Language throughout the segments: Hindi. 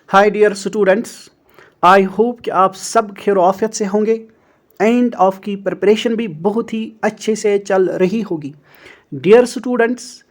Hi dear students, I hope कि आप सब खैर आफियत से होंगे एंड आपकी प्रिपरेशन भी बहुत ही अच्छे से चल रही होगी। डियर स्टूडेंट्स,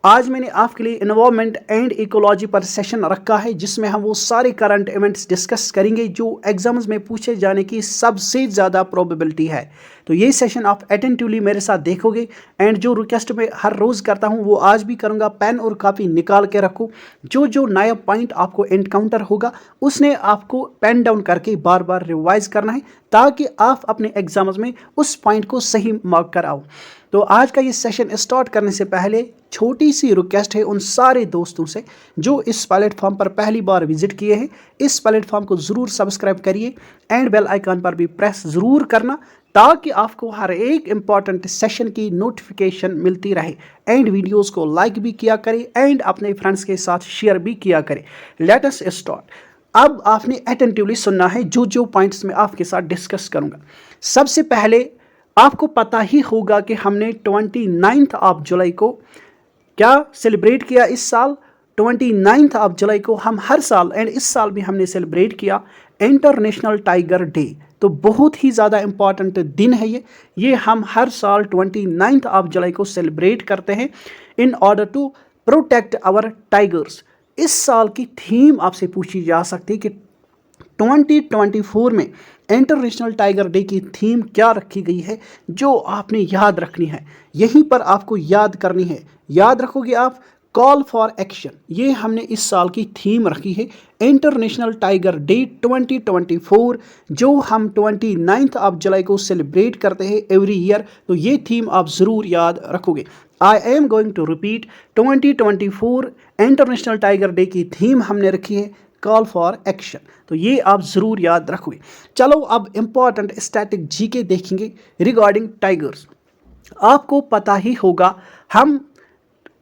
आज मैंने आपके लिए एनवायरनमेंट एंड इकोलॉजी पर सेशन रखा है जिसमें हम वो सारे करंट इवेंट्स डिस्कस करेंगे जो एग्जाम्स में पूछे जाने की सबसे ज़्यादा प्रोबेबिलिटी है। तो ये सेशन आप अटेंटिवली मेरे साथ देखोगे एंड जो रिक्वेस्ट मैं हर रोज़ करता हूँ वो आज भी करूँगा। पेन और कापी निकाल के रखो, जो जो नया पॉइंट आपको एनकाउंटर होगा उसने आपको पेन डाउन करके बार बार रिवाइज करना है ताकि आप अपने एग्जाम्स में उस पॉइंट को सही मार्क कर आओ। तो आज का ये सेशन स्टार्ट करने से पहले छोटी सी रिक्वेस्ट है उन सारे दोस्तों से जो इस प्लेटफॉर्म पर पहली बार विजिट किए हैं, इस प्लेटफॉर्म को ज़रूर सब्सक्राइब करिए एंड बेल आइकन पर भी प्रेस ज़रूर करना ताकि आपको हर एक इम्पॉर्टेंट सेशन की नोटिफिकेशन मिलती रहे। एंड वीडियोस को लाइक भी किया करें एंड अपने फ्रेंड्स के साथ शेयर भी किया करें। Let us start. अब आपने अटेंटिवली सुनना है जो जो पॉइंट्स मैं आपके साथ डिस्कस करूंगा। सबसे पहले आपको पता ही होगा कि हमने 29 ऑफ जुलाई को क्या सेलिब्रेट किया इस साल। 29 ऑफ जुलाई को हम हर साल एंड इस साल भी हमने सेलिब्रेट किया इंटरनेशनल टाइगर डे। तो बहुत ही ज़्यादा इम्पॉर्टेंट दिन है ये हम हर साल 29 ऑफ जुलाई को सेलिब्रेट करते हैं in order to protect our tigers. इस साल की थीम आपसे पूछी जा सकती है कि 2024 में इंटरनेशनल टाइगर डे की थीम क्या रखी गई है जो आपने याद रखनी है। यहीं पर आपको याद करनी है। याद रखोगे आप कॉल फॉर एक्शन, ये हमने इस साल की थीम रखी है इंटरनेशनल टाइगर डे 2024 जो हम 29 ऑफ जुलाई को सेलिब्रेट करते हैं एवरी ईयर। तो ये थीम आप ज़रूर याद रखोगे। I am going to repeat 2024 international tiger day की थीम हमने रखी है कॉल फॉर एक्शन। तो ये आप ज़रूर याद रखोगे। चलो अब इंपॉर्टेंट स्टैटिक जीके देखेंगे रिगार्डिंग टाइगर्स। आपको पता ही होगा हम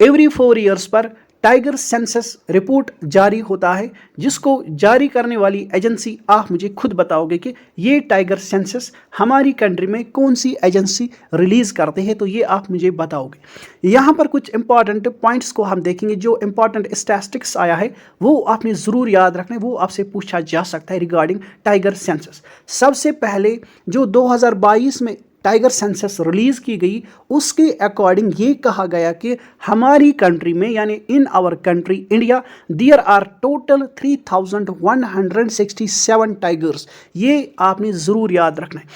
एवरी 4 ईयर्स पर टाइगर सेंसस रिपोर्ट जारी होता है जिसको जारी करने वाली एजेंसी आप मुझे खुद बताओगे कि ये टाइगर सेंसस हमारी कंट्री में कौन सी एजेंसी रिलीज़ करते हैं। तो ये आप मुझे बताओगे। यहाँ पर कुछ इंपॉर्टेंट पॉइंट्स को हम देखेंगे। जो इंपॉर्टेंट स्टैटिस्टिक्स आया है वो आपने ज़रूर याद रखना है, वो आपसे पूछा जा सकता है रिगार्डिंग टाइगर सेंसस। सबसे पहले जो 2022 में टाइगर सेंसस रिलीज़ की गई उसके अकॉर्डिंग ये कहा गया कि हमारी कंट्री में यानी in our country India there are total 3167 tigers. ये आपने ज़रूर याद रखना है।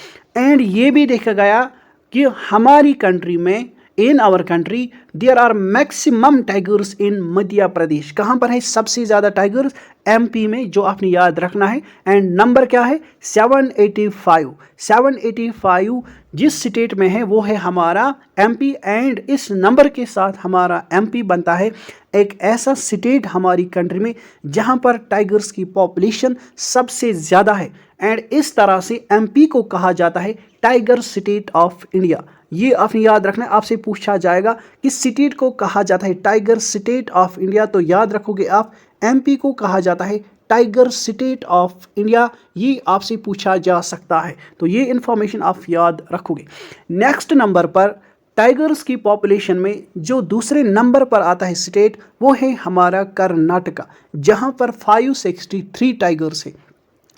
एंड ये भी देखा गया कि हमारी कंट्री में in our country there are maximum tigers in Madhya Pradesh. कहाँ पर है सबसे ज़्यादा टाइगर्स? एमपी में, जो आपने याद रखना है। एंड नंबर क्या है? 785। 785 जिस स्टेट में है वो है हमारा एमपी। एंड इस नंबर के साथ हमारा एमपी बनता है एक ऐसा स्टेट हमारी कंट्री में जहाँ पर टाइगर्स की पॉपुलेशन सबसे ज़्यादा है। एंड इस तरह से एमपी को कहा जाता है टाइगर स्टेट ऑफ इंडिया। ये आपने याद रखना है। आपसे पूछा जाएगा कि स्टेट को कहा जाता है टाइगर स्टेट ऑफ इंडिया, तो याद रखोगे आप एमपी को कहा जाता है टाइगर स्टेट ऑफ इंडिया। ये आपसे पूछा जा सकता है, तो ये इंफॉर्मेशन आप याद रखोगे। नेक्स्ट नंबर पर टाइगर्स की पॉपुलेशन में जो दूसरे नंबर पर आता है स्टेट वो है हमारा कर्नाटका जहां पर 563 टाइगर्स है।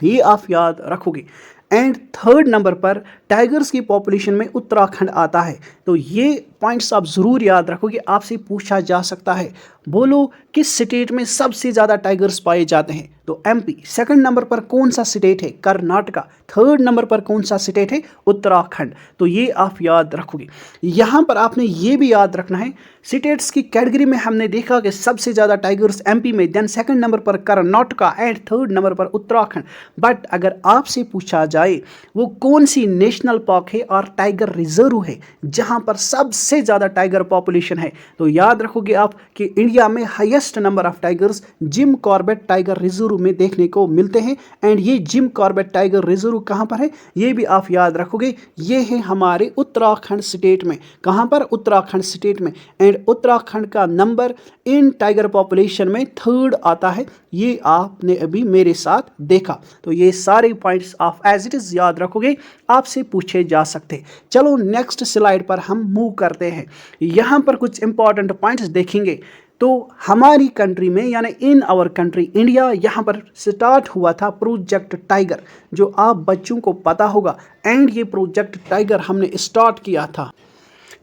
ये आप याद रखोगे। एंड थर्ड नंबर पर टाइगर्स की पॉपुलेशन में उत्तराखंड आता है। तो ये पॉइंट्स आप ज़रूर याद रखोगे। आपसे पूछा जा सकता है बोलो किस स्टेट में सबसे ज़्यादा टाइगर्स पाए जाते हैं? तो एमपी। सेकंड नंबर पर कौन सा स्टेट है? कर्नाटका। थर्ड नंबर पर कौन सा स्टेट है? उत्तराखंड। तो ये आप याद रखोगे। यहाँ पर आपने ये भी याद रखना है स्टेट्स की कैटेगरी में हमने देखा कि सबसे ज़्यादा टाइगर्स एमपी में, देन सेकंड नंबर पर कर्नाटका एंड थर्ड नंबर पर उत्तराखंड। बट अगर आपसे पूछा जाए वो कौन सी नेशनल पार्क है और टाइगर रिजर्व है जहाँ पर सबसे ज़्यादा टाइगर पॉपुलेशन है, तो याद रखोगे आप कि इंडिया में highest number of tigers Jim Corbett tiger reserve में देखने को मिलते हैं। एंड ये जिम कॉर्बेट टाइगर रिजर्व कहाँ पर है ये भी आप याद रखोगे। ये है हमारे उत्तराखंड स्टेट में। कहाँ पर? उत्तराखंड स्टेट में। एंड उत्तराखंड का नंबर इन टाइगर पॉपुलेशन में थर्ड आता है। ये आपने अभी मेरे साथ देखा। तो ये सारे पॉइंट्स आप एज इट इज़ याद रखोगे, आपसे पूछे जा सकते। चलो नेक्स्ट स्लाइड पर हम मूव करते हैं। यहाँ पर कुछ इंपॉर्टेंट पॉइंट्स देखेंगे। तो हमारी कंट्री में यानी इन आवर कंट्री इंडिया यहाँ पर स्टार्ट हुआ था प्रोजेक्ट टाइगर, जो आप बच्चों को पता होगा। एंड ये प्रोजेक्ट टाइगर हमने स्टार्ट किया था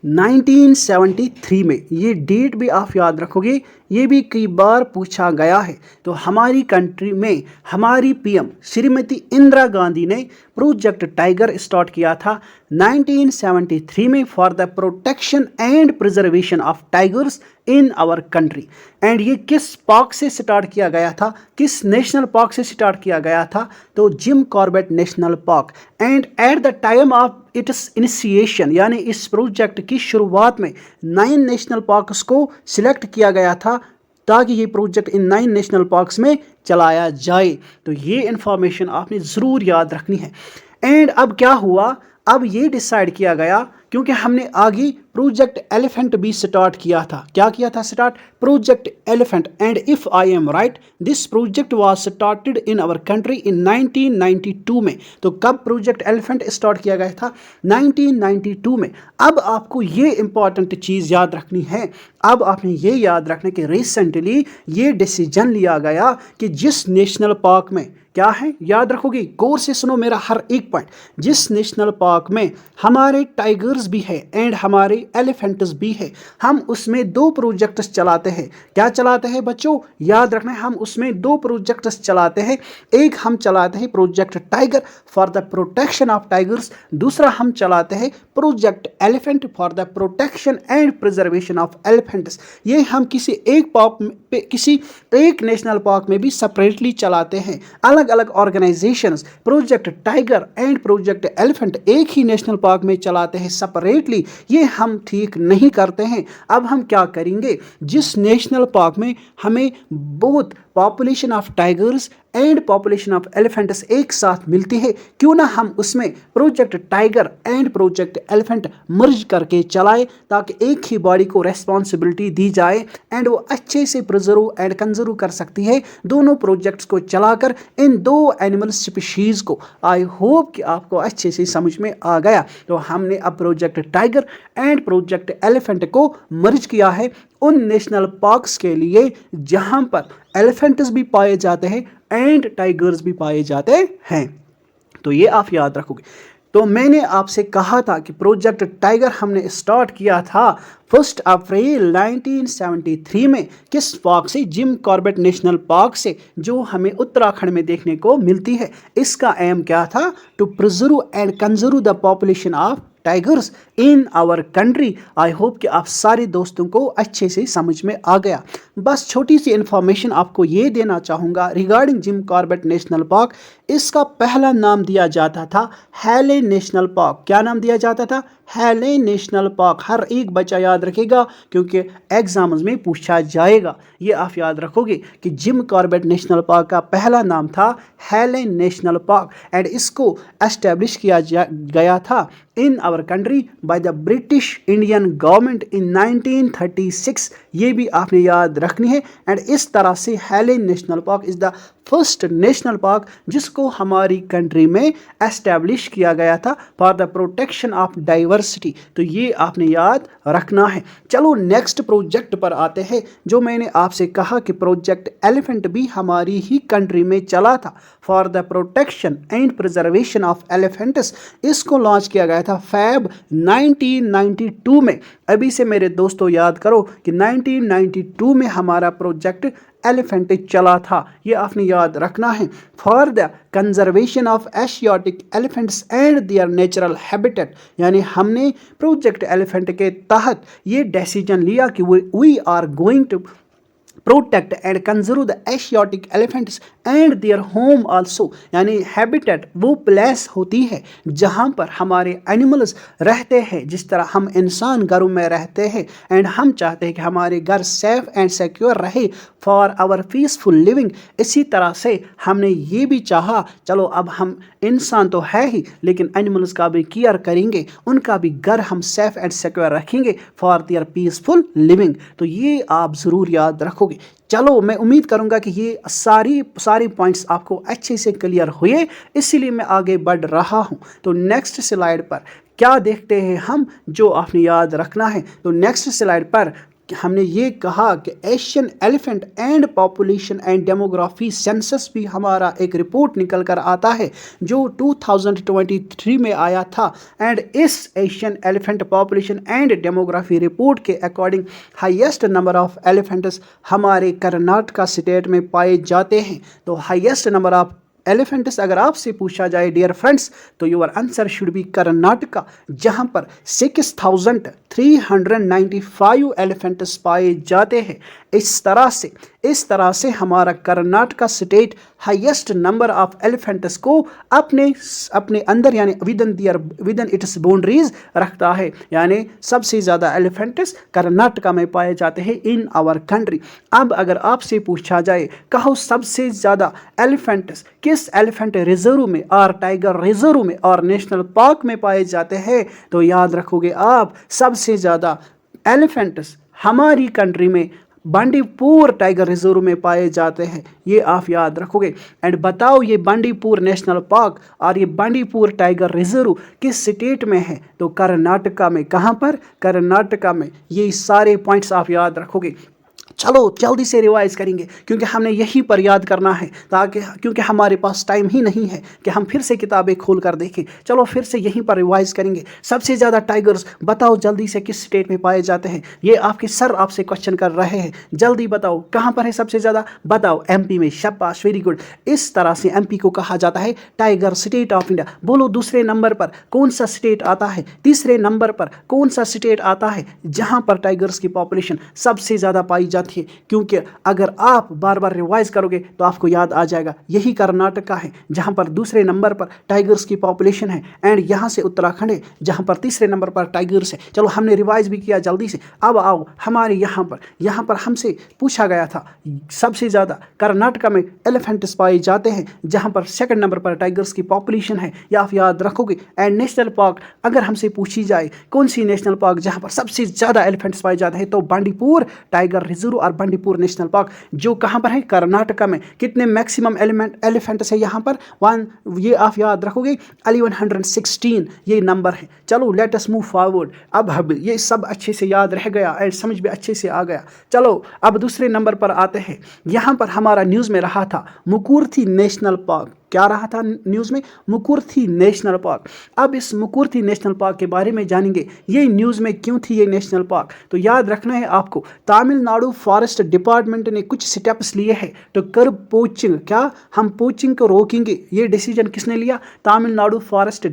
1973 में। ये डेट भी आप याद रखोगे, ये भी कई बार पूछा गया है। तो हमारी कंट्री में हमारी पीएम श्रीमती इंदिरा गांधी ने प्रोजेक्ट टाइगर स्टार्ट किया था 1973 में for the protection and preservation of tigers in our country. And ये किस पार्क से स्टार्ट किया गया था, किस नेशनल पार्क से स्टार्ट किया गया था? तो Jim Corbett national park. And at the time of its initiation, यानी इस प्रोजेक्ट की शुरुआत में 9 नेशनल पार्क्स को सिलेक्ट किया गया था ताकि ये प्रोजेक्ट इन 9 नेशनल पार्क्स में चलाया जाए। तो ये इंफॉर्मेशन आपने ज़रूर याद रखनी है। एंड अब क्या हुआ, अब ये डिसाइड किया गया, क्योंकि हमने आगे प्रोजेक्ट एलिफेंट भी स्टार्ट किया था। क्या किया था start? Project elephant. And if I am right, this project was started in our country in 1992 में। तो कब प्रोजेक्ट एलिफेंट स्टार्ट किया गया था? 1992 में। अब आपको ये इंपॉर्टेंट चीज़ याद रखनी है, अब आपने ये याद रखना कि रिसेंटली ये डिसीजन लिया गया कि जिस नेशनल पार्क में क्या है, याद रखोगे, गौर से सुनो मेरा हर एक पॉइंट। जिस नेशनल पार्क में हमारे टाइगर्स भी है एंड हमारे एलिफेंट्स भी है, हम उसमें 2 प्रोजेक्ट्स चलाते हैं। क्या चलाते हैं बच्चों? याद रखना है, हम उसमें 2 प्रोजेक्ट्स चलाते हैं। एक हम चलाते हैं project tiger for the protection of tigers, दूसरा हम चलाते हैं project elephant for the protection and preservation of elephants. ये हम किसी एक पार्क में, किसी एक नेशनल पार्क में भी सेपरेटली चलाते हैं। अलग अलग organisations project tiger and project elephant एक ही नेशनल पार्क में चलाते हैं सेपरेटली। ये हम ठीक नहीं करते हैं। अब हम क्या करेंगे, जिस नेशनल पार्क में हमें बहुत population of tigers and population of elephants एक साथ मिलती है, क्यों ना हम उसमें project tiger and project elephant merge करके चलाए, ताकि एक ही बॉडी को रेस्पॉन्सिबिलिटी दी जाए एंड वो अच्छे से प्रिजर्व एंड कंजर्व कर सकती है दोनों प्रोजेक्ट्स को चलाकर इन 2 एनिमल स्पीशीज़ को। आई होप कि आपको अच्छे से समझ में आ गया। तो हमने अब project tiger and project elephant को मर्ज किया है उन नेशनल पार्क्स के लिए जहां पर एलिफेंट्स भी पाए जाते हैं एंड टाइगर्स भी पाए जाते हैं। तो ये आप याद रखोगे। तो मैंने आपसे कहा था कि प्रोजेक्ट टाइगर हमने स्टार्ट किया था 1 अप्रैल 1973 में। किस पार्क से? जिम कॉर्बेट नेशनल पार्क से, जो हमें उत्तराखंड में देखने को मिलती है। इसका एम क्या था? To preserve and conserve the population of tigers in our country. I hope कि आप सारे दोस्तों को अच्छे से समझ में आ गया। बस छोटी सी इंफॉर्मेशन आपको ये देना चाहूँगा regarding Jim Corbett national park. इसका पहला नाम दिया जाता था हैले नेशनल पार्क। क्या नाम दिया जाता था? Hailey national park. हर एक बच्चा याद रखेगा, क्योंकि एग्जाम्स में पूछा जाएगा। ये आप याद रखोगे कि जिम कॉर्बेट नेशनल पार्क का पहला नाम था हैले नेशनल पार्क। एंड इसको एस्टेब्लिश किया गया था in our country by the British Indian government in 1936। ये भी आपने याद रखनी है। एंड इस तरह से हैले national park is the first national park जिसको हमारी कंट्री में एस्टेब्लिश किया गया था for the protection of diversity. तो ये आपने याद रखना है। चलो नेक्स्ट प्रोजेक्ट पर आते हैं, जो मैंने आपसे कहा कि प्रोजेक्ट एलिफेंट भी हमारी ही कंट्री में चला था for the protection and preservation of elephants. इसको लॉन्च किया गया था फैब 1992 में। अभी से मेरे दोस्तों याद करो कि 1992 में हमारा प्रोजेक्ट एलिफेंट चला था। ये आपने याद रखना है for the conservation of Asiatic elephants and there natural habitat. यानी हमने प्रोजेक्ट एलिफेंट के तहत ये डिसीजन लिया कि we are going to protect and conserve the Asiatic elephants and their home also. यानी हैबिटेट वो प्लेस होती है जहाँ पर हमारे एनिमल्स रहते हैं, जिस तरह हम इंसान घरों में रहते हैं। एंड हम चाहते हैं कि हमारे घर सेफ एंड सिक्योर रहे फॉर आवर पीसफुल लिविंग। इसी तरह से हमने ये भी चाहा, चलो अब हम इंसान तो है ही, लेकिन एनिमल्स का भी केयर करेंगे, उनका भी घर हम सेफ एंड सिक्योर रखेंगे फॉर देयर पीसफुल लिविंग। तो ये आप ज़रूर याद रखोगे। चलो मैं उम्मीद करूंगा कि ये सारी पॉइंट्स आपको अच्छे से क्लियर हुए, इसीलिए मैं आगे बढ़ रहा हूं। तो नेक्स्ट स्लाइड पर क्या देखते हैं हम, जो आपने याद रखना है। तो नेक्स्ट स्लाइड पर कि हमने ये कहा कि Asian elephant and population and demography census भी हमारा एक रिपोर्ट निकल कर आता है जो 2023 में आया था। एंड इस Asian elephant population and demography report के according highest number of elephants हमारे कर्नाटका स्टेट में पाए जाते हैं। तो हाईएस्ट नंबर ऑफ एलिफेंट्स अगर आपसे पूछा जाए डियर फ्रेंड्स, तो your answer should B Karnataka, जहां पर 6395 एलिफेंट्स पाए जाते हैं। इस तरह से हमारा Karnataka state highest number of elephants को अपने अंदर यानी विद इन इट्स बाउंड्रीज रखता है, यानी सबसे ज़्यादा एलिफेंट्स कर्नाटका में पाए जाते हैं इन आवर कंट्री। अब अगर आपसे पूछा जाए कहो सबसे ज़्यादा एलिफेंट्स किस एलिफेंट रिजर्व में और टाइगर रिजर्व में और नेशनल पार्क में पाए जाते हैं, तो याद रखोगे आप सबसे ज़्यादा एलिफेंट्स हमारी कंट्री में बांडीपुर टाइगर रिजर्व में पाए जाते हैं, ये आप याद रखोगे। एंड बताओ ये बांडीपुर नेशनल पार्क और ये बांडीपुर टाइगर रिजर्व किस स्टेट में है, तो कर्नाटका में। कहाँ पर? कर्नाटका में। ये सारे पॉइंट्स आप याद रखोगे। चलो जल्दी से रिवाइज करेंगे क्योंकि हमने यहीं पर याद करना है, क्योंकि हमारे पास टाइम ही नहीं है कि हम फिर से किताबें खोल कर देखें। चलो फिर से यहीं पर रिवाइज करेंगे। सबसे ज़्यादा टाइगर्स बताओ जल्दी से किस स्टेट में पाए जाते हैं। ये आपके सर आपसे क्वेश्चन कर रहे हैं, जल्दी बताओ कहाँ पर है सबसे ज़्यादा। बताओ एमपी में। शाबाश, वेरी गुड। इस तरह से एमपी को कहा जाता है टाइगर स्टेट ऑफ इंडिया। बोलो दूसरे नंबर पर कौन सा स्टेट आता है, तीसरे नंबर पर कौन सा स्टेट आता है जहाँ पर टाइगर्स की पॉपुलेशन सबसे ज़्यादा पाई जाती है। क्योंकि अगर आप बार बार रिवाइज करोगे तो आपको याद आ जाएगा, यही कर्नाटका है जहां पर दूसरे नंबर पर टाइगर्स की पॉपुलेशन है। एंड यहां से उत्तराखंड है जहां पर तीसरे नंबर पर टाइगर्स है। चलो हमने रिवाइज भी किया जल्दी से। अब आओ हमारे यहां पर हमसे पूछा गया था सबसे ज़्यादा कर्नाटका में एलिफेंट्स पाए जाते हैं जहां पर सेकंड नंबर पर टाइगर्स की पॉपुलेशन है, या आप याद रखोगे। एंड नेशनल पार्क अगर हमसे पूछी जाए कौन सी नेशनल पार्क जहां पर सबसे ज़्यादा एलिफेंट्स पाए जाते हैं, तो बांडीपुर टाइगर रिजर्व और बांडीपुर नेशनल पार्क जो कहां पर है? कर्नाटका में। कितने मैक्सिमम एलिफेंट्स है यहां पर? ये आप याद रखोगे 1116 ये नंबर है। चलो लेट अस मूव फॉरवर्ड। अब ये सब अच्छे से याद रह गया और समझ में अच्छे से आ गया। चलो अब दूसरे नंबर पर आते हैं। यहां पर हमारा न्यूज़ में रहा था मुकुर्थी नेशनल पार्क। क्या रहा था न्यूज़ में? Mukurthi national park. अब इस मुकुर्थी नेशनल पार्क के बारे में जानेंगे, ये न्यूज़ में क्यों थी ये नेशनल पार्क। तो याद रखना है आपको, तमिलनाडु फॉरेस्ट डिपार्टमेंट ने कुछ स्टेप्स लिए हैं तो कर्ब पोचिंग। क्या हम पोचिंग को रोकेंगे? ये डिसीजन किसने लिया? तमिलनाडु फॉरेस्ट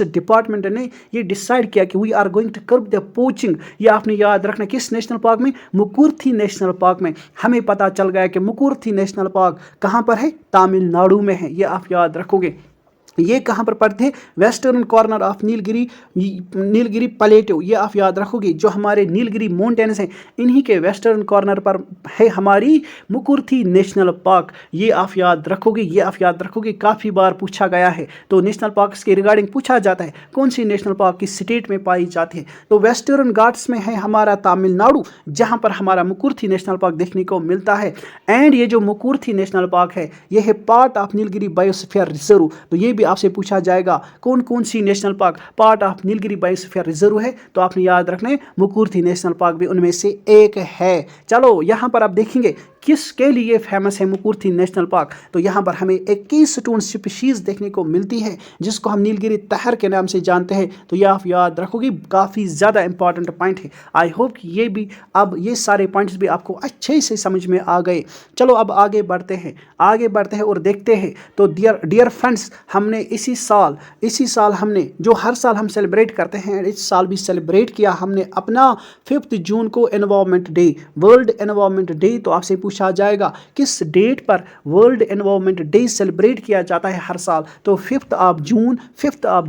डिपार्टमेंट ने ये डिसाइड किया कि we are going to curb the poaching. ये आपने याद रखना। किस नेशनल पार्क में? मुकुर्थी नेशनल पार्क में। हमें पता चल गया कि मुकुर्थी नेशनल पार्क कहाँ पर है? तमिलनाडु में है। ये आप याद रखोगे। ये कहाँ पर पड़ते हैं? वेस्टर्न कॉर्नर ऑफ नीलगिरी प्लेटो। ये आप याद रखोगे। जो हमारे नीलगिरी माउंटेन्स हैं इन्हीं के वेस्टर्न कॉर्नर पर है हमारी मुकुर्थी नेशनल पार्क। ये आप याद रखोगे। काफ़ी बार पूछा गया है, तो नेशनल पार्क्स के रिगार्डिंग पूछा जाता है कौन सी नेशनल पार्क किस स्टेट में पाई जाती है। तो वेस्टर्न घाट्स में है हमारा तमिलनाडु, जहाँ पर हमारा मुकुर्थी नेशनल पार्क देखने को मिलता है। एंड ये जो मुकुर्थी नेशनल पार्क है ये है part of Nilgiri biosphere reserve. तो ये आपसे पूछा जाएगा कौन कौन सी national park part of Nilgiri biosphere reserve है, तो आपने याद रखना है मुकुर्थी नेशनल पार्क भी उनमें से एक है। चलो यहां पर आप देखेंगे किसके लिए फेमस है मुकुर्थी नेशनल पार्क। तो यहाँ पर हमें 21 स्टोन स्पीशीज़ देखने को मिलती है जिसको हम नीलगिरी तहर के नाम से जानते हैं। तो ये आप याद रखोगे, काफ़ी ज़्यादा इंपॉर्टेंट पॉइंट है। आई होप कि ये सारे पॉइंट्स भी आपको अच्छे से समझ में आ गए। चलो अब आगे बढ़ते हैं और देखते हैं। तो डियर फ्रेंड्स, हमने इसी साल हमने जो हर साल हम सेलिब्रेट करते हैं, इस साल भी सेलिब्रेट किया हमने अपना 5 जून को environment day, world environment day. तो आपसे पूछा जाएगा किस डेट पर वर्ल्ड एनवायरनमेंट डे सेलिब्रेट किया जाता है हर साल, तो 5th ऑफ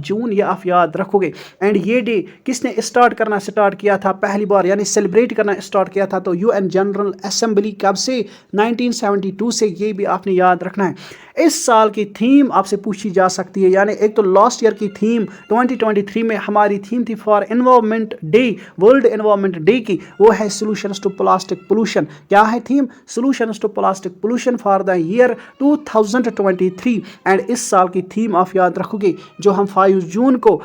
जून, ये आप याद रखोगे। एंड ये डे किसने स्टार्ट किया था पहली बार, यानी सेलिब्रेट करना स्टार्ट किया था? तो यूएन जनरल असेंबली कब से? 1972 से। ये भी आपने याद रखना है। इस साल की थीम आपसे पूछी जा सकती है, यानी एक तो लास्ट ईयर की थीम 2023 में हमारी थीम थी for environment day, world environment day की, वो है सॉल्यूशंस टू प्लास्टिक पोल्यूशन। क्या है theme? Solutions to plastic pollution for the year 2023। And इस साल की थीम आप याद रखोगे जो हम 5 जून को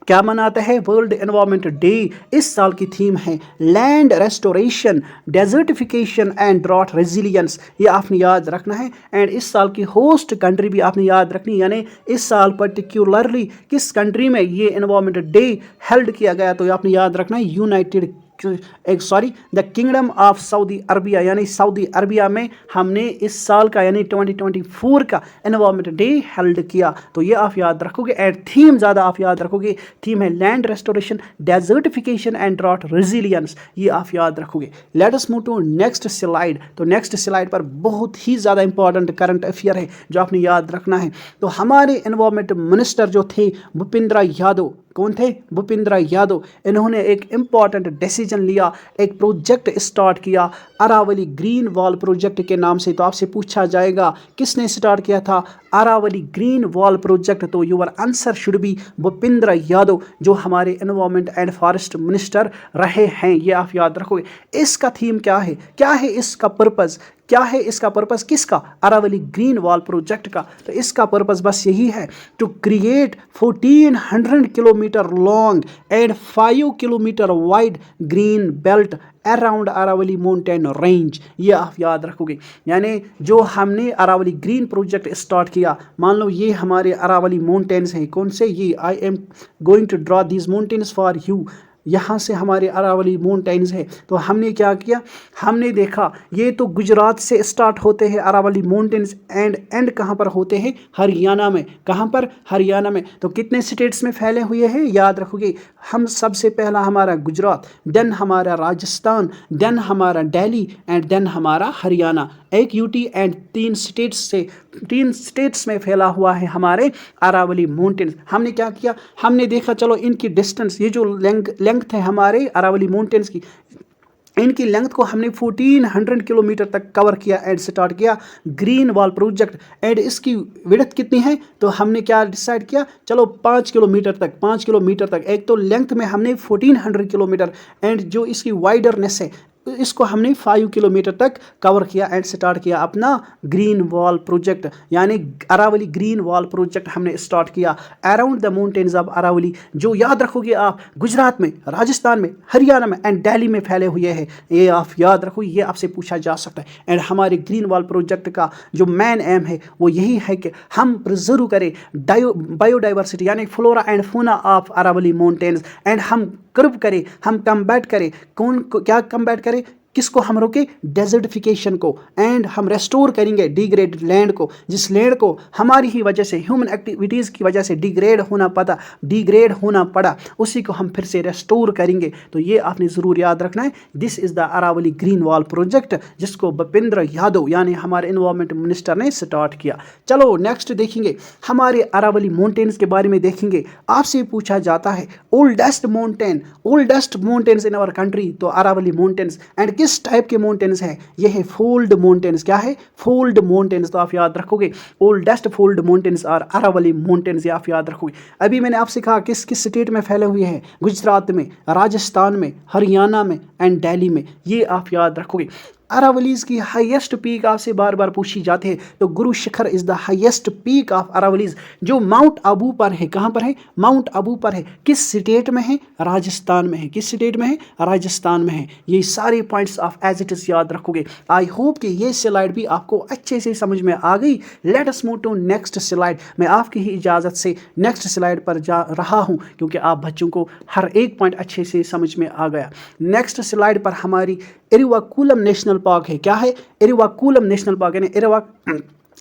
क्या मनाता है वर्ल्ड एनवायरनमेंट डे? इस साल की थीम है land restoration, desertification and drought resilience. ये आपने याद रखना है। एंड इस साल की होस्ट कंट्री भी आपने याद रखनी, यानी इस साल पर्टिकुलरली किस कंट्री में ये एनवायरनमेंट डे हेल्ड किया गया, तो आपने याद रखना है the kingdom of Saudi Arabia, यानी सऊदी अरबिया में हमने इस साल का यानी 2024 का एनवायरनमेंट डे हेल्ड किया। तो ये आप याद रखोगे। एंड थीम ज़्यादा आप याद रखोगे, थीम है land restoration, desertification and drought resilience. ये आप याद रखोगे। Let us move to next slide. तो नेक्स्ट स्लाइड पर बहुत ही ज़्यादा इंपॉर्टेंट करंट अफेयर है जो आपने याद रखना है। तो हमारे एनवायरनमेंट मिनिस्टर जो थे भूपेंद्र यादव, कौन थे? भूपेंद्र यादव। इन्होंने एक इम्पॉर्टेंट डिसीजन लिया, एक प्रोजेक्ट स्टार्ट किया अरावली ग्रीन वॉल प्रोजेक्ट के नाम से। तो आपसे पूछा जाएगा किसने स्टार्ट किया था अरावली ग्रीन वॉल प्रोजेक्ट? तो your answer should B Bhupendra Yadav, जो हमारे एनवायरनमेंट एंड फॉरेस्ट मिनिस्टर रहे हैं। ये आप याद रखोगे। इसका थीम क्या है, क्या है इसका पर्पज़, क्या है इसका पर्पस? किसका? अरावली ग्रीन वॉल प्रोजेक्ट का। तो इसका पर्पस बस यही है, to create 1400 kilometre long and 5 kilometre wide green belt around Aravalli mountain range. ये आप याद रखोगे। यानी जो हमने अरावली ग्रीन प्रोजेक्ट स्टार्ट किया, मान लो ये हमारे अरावली माउंटेन्स हैं। कौन से? ये I am going to draw these mountains for you. यहाँ से हमारे अरावली माउंटेन्स है। तो हमने क्या किया, हमने देखा ये तो गुजरात से स्टार्ट होते हैं अरावली माउंटेन्स एंड कहाँ पर होते हैं? हरियाणा में। कहाँ पर? हरियाणा में। तो कितने स्टेट्स में फैले हुए हैं याद रखोगे। हम सबसे पहला हमारा गुजरात, देन हमारा राजस्थान, देन हमारा दिल्ली एंड देन हमारा हरियाणा। एक यूटी एंड 3 स्टेट्स में फैला हुआ है हमारे अरावली माउंटेन्स। हमने क्या किया, हमने देखा चलो इनकी डिस्टेंस, ये जो लेंथ है हमारे अरावली माउंटेन्स की, इनकी लेंथ को हमने 1400 किलोमीटर तक कवर किया एंड स्टार्ट किया ग्रीन वॉल प्रोजेक्ट। एंड इसकी विड्थ कितनी है? तो हमने क्या डिसाइड किया, चलो 5 किलोमीटर तक। एक तो लेंथ में हमने 1400 किलोमीटर एंड जो इसकी वाइडरनेस है इसको हमने 5 किलोमीटर तक कवर किया एंड स्टार्ट किया अपना ग्रीन वॉल प्रोजेक्ट, यानी अरावली ग्रीन वॉल प्रोजेक्ट हमने स्टार्ट किया around the mountains of Aravalli, जो याद रखोगे आप गुजरात में, राजस्थान में, हरियाणा में एंड दिल्ली में फैले हुए हैं। ये आप याद रखो, ये आपसे पूछा जा सकता है। एंड हमारे ग्रीन वॉल प्रोजेक्ट का जो मेन एम है वो यही है कि हम प्रिजर्व करें बायोडाइवर्सिटी यानी flora and fauna of Aravalli mountains and हम कर्व करें, हम कम्बैट करें। क्या कम्बैट करें? किसको हम रोके? डेजर्टिफिकेशन को। एंड हम रेस्टोर करेंगे डिग्रेडेड लैंड को, जिस लैंड को हमारी ही वजह से, ह्यूमन एक्टिविटीज़ की वजह से डिग्रेड होना पड़ा, उसी को हम फिर से रेस्टोर करेंगे। तो ये आपने ज़रूर याद रखना है। This is the Aravalli green wall project, जिसको भूपेंद्र यादव यानी हमारे एनवायरनमेंट मिनिस्टर ने स्टार्ट किया। चलो नेक्स्ट देखेंगे, हमारे अरावली माउंटेन्स के बारे में देखेंगे। आपसे पूछा जाता है oldest mountains in our country, तो अरावली माउंटेन्स। एंड किस टाइप के माउंटेन्स है? ये है फोल्ड माउंटेन्स। क्या है? Fold mountains. तो आप याद रखोगे ओल्डेस्ट फोल्ड माउंटेन्स और अरावली माउंटेन्स, ये आप याद रखोगे। अभी मैंने आपसे कहा किस किस स्टेट में फैले हुए हैं, गुजरात में, राजस्थान में, हरियाणा में एंड दिल्ली में। ये आप याद रखोगे। अरावलीज की हाईएस्ट पीक आपसे बार बार पूछी जाती है, तो Guru Shikhar is the highest peak of Aravallis, जो माउंट आबू पर है। कहाँ पर है? माउंट आबू पर है। किस स्टेट में है? राजस्थान में है। किस स्टेट में है? राजस्थान में है। ये सारे points of age it is याद रखोगे। आई होप कि ये स्लाइड भी आपको अच्छे से समझ में आ गई। Let us move to next slide. मैं आपकी ही इजाज़त से नेक्स्ट स्लाइड पर जा रहा हूँ, क्योंकि आप बच्चों को हर एक पॉइंट अच्छे से समझ में आ गया। नेक्स्ट स्लाइड पर हमारी एरिवाकुलम नेशनल पार्क है। क्या है? एरिवाकुलम नेशनल पार्क, यानी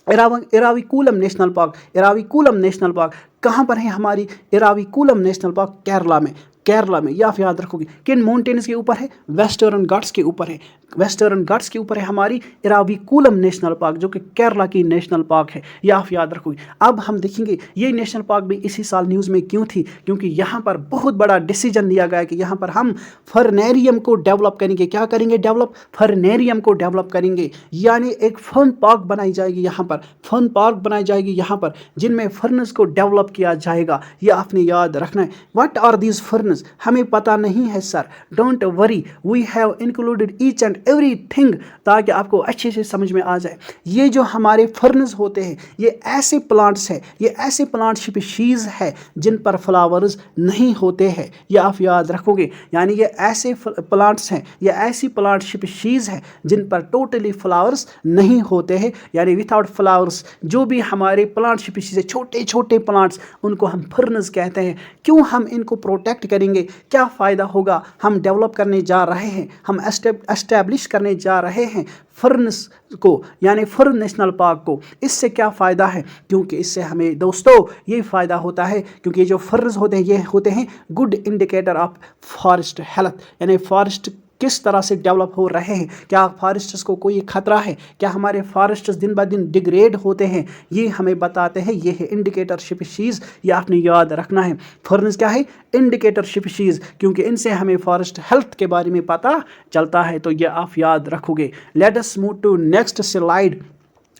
Eravikulam national park. Eravikulam national park कहाँ पर है? हमारी एराविकुलम नेशनल पार्क केरला में। ये आप याद रखोगे। किन माउंटेन्स के ऊपर है? वेस्टर्न घाट्स के ऊपर है। वेस्टर्न घाट्स के ऊपर है हमारी एराविकुलम नेशनल पार्क, जो कि केरला की नेशनल पार्क है। ये आप याद रखोगे। अब हम देखेंगे ये नेशनल पार्क भी इसी साल न्यूज़ में क्यों थी, क्योंकि यहाँ पर बहुत बड़ा डिसीजन लिया गया कि यहाँ पर हम फर्नेरियम को डेवलप करेंगे। क्या करेंगे? डेवलप। फर्नेरियम को डेवलप करेंगे, यानी एक फन पार्क बनाई जाएगी यहाँ पर। फन पार्क बनाई जाएगी यहाँ पर, जिनमें फर्नेस को डेवलप किया जाएगा। ये आपने याद रखना है। What are these ferns? Ferns हमें पता नहीं है sir. Don't worry, we have included each and everything, ताकि आपको अच्छे से समझ में आ जाए। ये जो हमारे फर्न्स होते हैं ये ऐसे प्लांट्स हैं, ये ऐसे प्लांट स्पीशीज़ है जिन पर फ्लावर्स नहीं होते हैं, ये आप याद रखोगे। यानी ये ऐसे प्लांट्स हैं, ये ऐसी प्लांट स्पीशीज़ है जिन पर टोटली फ्लावर्स नहीं होते हैं, यानी विदाउट फ्लावर्स जो भी हमारे प्लांट स्पीशीज़ है, छोटे छोटे प्लांट्स, उनको हम फर्न्स कहते हैं। क्यों हम इनको प्रोटेक्ट करेंगे, क्या फ़ायदा होगा? हम डेवलप करने जा रहे हैं, हम एस्टेब्लिश करने जा रहे हैं फर्न्स को, यानी फर्न नेशनल पार्क को। इससे क्या फ़ायदा है? क्योंकि इससे हमें दोस्तों ये फ़ायदा होता है क्योंकि ये जो फर्न्स होते हैं ये होते हैं good indicator of forest health, यानी फॉरेस्ट किस तरह से डेवलप हो रहे हैं, क्या फॉरेस्ट्स को कोई खतरा है, क्या हमारे फॉरेस्ट्स दिन ब दिन डिग्रेड होते हैं, ये हमें बताते हैं। ये है इंडिकेटर स्पीशीज़, ये आपने याद रखना है। फर्न्स क्या है? इंडिकेटर स्पीशीज़, क्योंकि इनसे हमें फॉरेस्ट हेल्थ के बारे में पता चलता है, तो ये आप याद रखोगे। Let us move to next slide.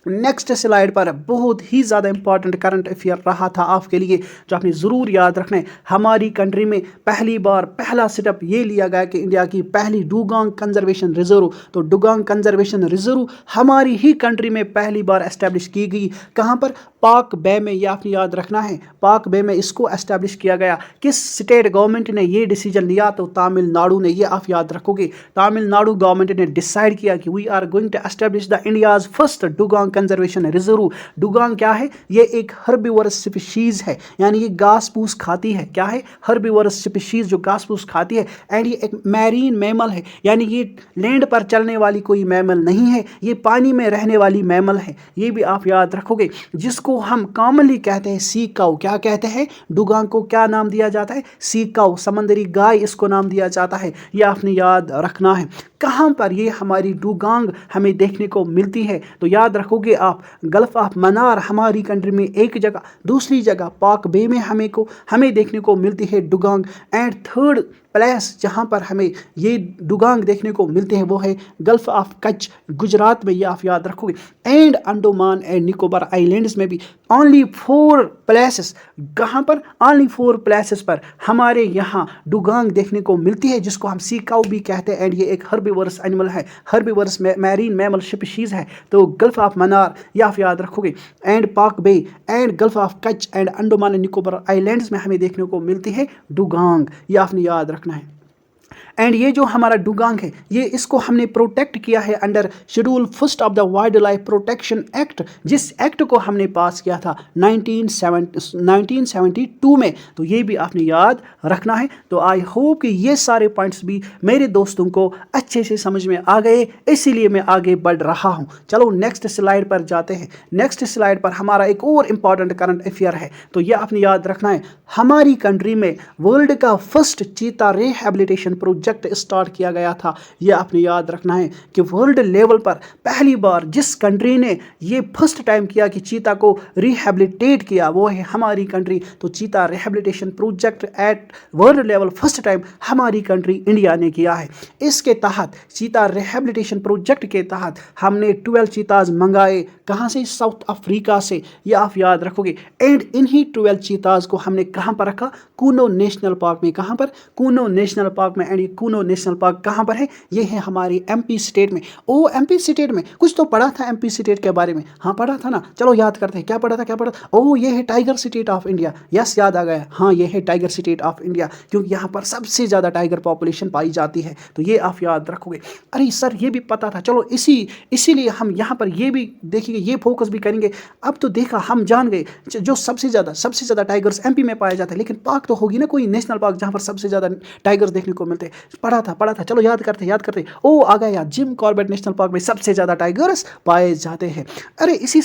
Next slide पर बहुत ही ज़्यादा इंपॉर्टेंट करंट अफेयर रहा था आपके लिए, जो आपने ज़रूर याद रखना है। हमारी कंट्री में पहली बार पहला स्टेप ये लिया गया कि इंडिया की पहली डुगांग कंजर्वेशन रिजर्व, तो डुगांग कंजर्वेशन रिजर्व हमारी ही कंट्री में पहली बार एस्टेब्लिश की गई। कहाँ पर? पाक बे में, ये आपने याद रखना है। पाक बे में इसको एस्टेब्लिश किया गया। किस स्टेट गवर्नमेंट ने ये डिसीजन लिया? तो तमिलनाडु ने, ये आप याद रखोगे। तमिलनाडु गवर्नमेंट ने डिसाइड किया कि we are going to establish the India's first dugong conservation reserve. Dugong क्या है? ये एक हर्बीवरस स्पीशीज है, यानी ये घास फूस खाती है। क्या है? हर्बीवरस स्पीशीज जो घास फूस खाती है। एंड ये एक मैरीन मैमल है, यानी ये लैंड पर चलने वाली कोई मैमल नहीं है, ये पानी में रहने वाली मैमल है। ये भी आप याद रखोगे। जिसको हम कॉमनली कहते हैं सी काऊ। क्या कहते हैं? डुगांग को क्या नाम दिया जाता है? सी काऊ, समंदरी गाय इसको नाम दिया जाता है। ये आपने याद रखना है। कहाँ पर ये हमारी डुगांग हमें देखने को मिलती है? तो याद रखोगे आप, गल्फ ऑफ मन्नार हमारी कंट्री में एक जगह, दूसरी जगह पाक बे में हमें देखने को मिलती है डुगांग। एंड थर्ड प्लेस जहाँ पर हमें ये डुगांग देखने को मिलते हैं वो है गल्फ ऑफ कच्छ, गुजरात में, ये आप याद रखोगे। And Andaman and Nicobar islands में भी ओनली 4 प्लेसेस, कहाँ पर? ओनली 4 प्लेसेस पर हमारे यहाँ डुगांग देखने को मिलती है, जिसको हम सी काऊ भी कहते हैं। एंड ये एक हर्बीवरस एनिमल है, हर्बीवरस मैरीन मैमल स्पीशीज है। तो गल्फ ऑफ मन्नार ये आप याद रखोगे, and Palk bay and gulf of Kutch and Andaman and Nicobar islands में हमें देखने को मिलती है डुगांग, ये आपने याद रखना है। एंड ये जो हमारा डुगांग है, ये इसको हमने प्रोटेक्ट किया है under schedule first of the wild life protection act, जिस एक्ट को हमने पास किया था 1972 में। तो ये भी आपने याद रखना है। तो आई होप कि ये सारे पॉइंट्स भी मेरे दोस्तों को अच्छे से समझ में आ गए, इसीलिए मैं आगे बढ़ रहा हूँ। चलो नेक्स्ट स्लाइड पर जाते हैं। नेक्स्ट स्लाइड पर हमारा एक और इम्पॉर्टेंट करंट अफेयर है, तो ये आपने याद रखना है। हमारी कंट्री में वर्ल्ड का फर्स्ट चीता रिहैबिलिटेशन प्रोजेक्ट स्टार्ट किया गया था। ये आपने याद रखना है कि वर्ल्ड लेवल पर पहली बार जिस कंट्री ने ये फर्स्ट टाइम किया कि चीता को रिहैबिलिटेट किया, वो है हमारी कंट्री। तो चीता rehabilitation project at world level first time हमारी कंट्री इंडिया ने किया है। इसके तहत, चीता रिहैबिलिटेशन प्रोजेक्ट के तहत हमने 12 चीताज मंगाए। कहाँ से? साउथ अफ्रीका से, ये आप याद रखोगे। एंड इन्हीं 12 चीताज को हमने कहाँ पर रखा? कूनो नेशनल पार्क में। कहाँ पर? कूनो नेशनल पार्क में। एंड ये कूनो नेशनल पार्क कहाँ पर है? ये है हमारी एमपी स्टेट में। ओ एमपी स्टेट में, कुछ तो पढ़ा था एमपी स्टेट के बारे में। हाँ पढ़ा था ना, चलो याद करते हैं। क्या पढ़ा था? ओ ये है tiger state of India. Yes याद आ गया। हाँ ये है टाइगर स्टेट ऑफ इंडिया, क्योंकि यहाँ पर सबसे ज़्यादा टाइगर पॉपुलेशन पाई जाती है। तो ये आप याद रखोगे। अरे सर ये भी पता था। चलो इसीलिए हम यहाँ पर ये भी देखेंगे, ये फोकस भी करेंगे। अब तो देखा, हम जान गए जो सबसे ज़्यादा टाइगर्स एमपी में पाए जाते हैं, लेकिन पार्क तो होगी ना कोई नेशनल पार्क जहाँ पर सबसे ज़्यादा टाइगर्स देखने को मिलते हैं। पढ़ा था। चलो याद करते। ओ आ गया याद, जिम कॉर्बेट नेशनल पार्क में सबसे ज़्यादा टाइगर्स पाए जाते हैं। अरे इसी